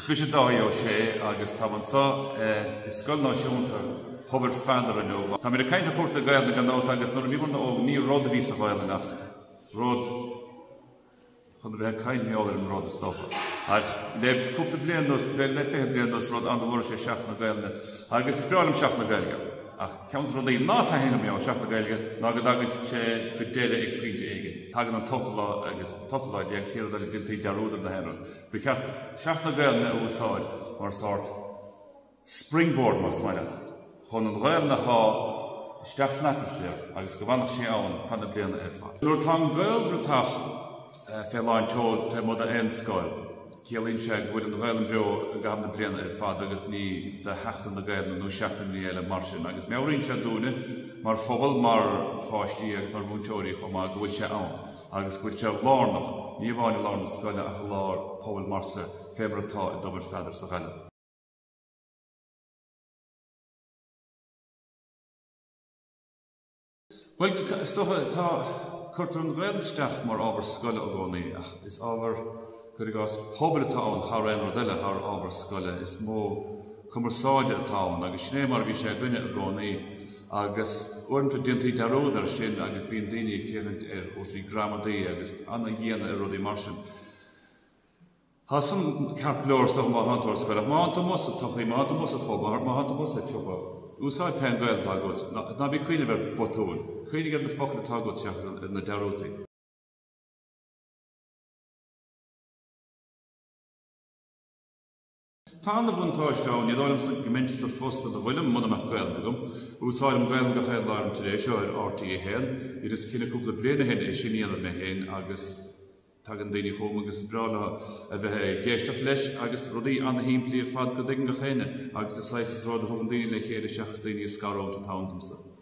Is Dáithí Ó Sé agus tábhacht scoil náisiúnta hobar fadar anú. Tá mé cainte chuirta Gaeilge an nóta agus nuair a bhí ó ní rud a bhí sa bhile nach rud chun bheith caiin meáil an rud a stofa. Le cúpla bliain le fé bliain rud an bhór sé seach na Gaeilge agus is bhealaím seach na Gaeilge. Ach ceann rud é ná tá héanam meáil seach na Gaeilge ná go dagad sé go déile ag cuinte éige. Tagan an totalá agus totaláid ag siad ar dintaí dearúdar na héanad. Bhí ceart seach na Gaeilge a úsáid mar sort springboard mas maiad. Chun an Gaeilge na há isteach snackas sé agus go bhannach sé ann fan na bliana ar fad. Nuair tá an Gaeilge fhéileáin teol tá mud a aon scoil. Gaelainn sé bhfuil an Gaeilge beo a gab na bliana ar fad agus ní de heachtain na Gaeilge nó Sheachtain ní eile mar sin. Agus meabhraíonn sé dúine mar phobal mar fáistí agus mar bhúntóirí chum má go bhfuil sé ann. Agus bhfuil sé lárnach, ní bháinne lár na scoile a lár phobal marsa féibretá i dobar fadar sa Gaeilge. Well, stocha tá chuirtar an Gaeilge isteach mar ábhar scoile a gcónaí ach is ábhar gurigás pobl atá thar aon rodile thar ábhar scoile is mó cumarsáide atá agus sné mar bhí sé gcuine a gcónaí agus uaireanta dintaí dearúdar sin agus bíonn daoine ag fiechant ar chósaí gramadaí agus anna dhéana ar rudaí mar sin. Tá san ceart leor sa má hantar scoile má ananta musa tuchaí má ananta musa fóbar má ananta musa tupa. Úsáid pean Gaeilge tá gút ná bhí cuine bheith botúil. Cuine ar na focail atá gút seach na dearútaí. Tá na bhaintáisteáin ní dóigh sa gomente sa phost a bhfuilim muna Gaeilge agam. Úsáid Gaeilge chéadláir tar éis seo ar RTA héin. Iad is cinna cúpla bliana héin é sin íana me héin agus tag an daoine chum agus brála a bheith géisteach leis agus rudaí anna himplí ar fad go dtí go chéine agus is 6 rud a thug an daoine le chéile seach daoine scaróm tá tamsa.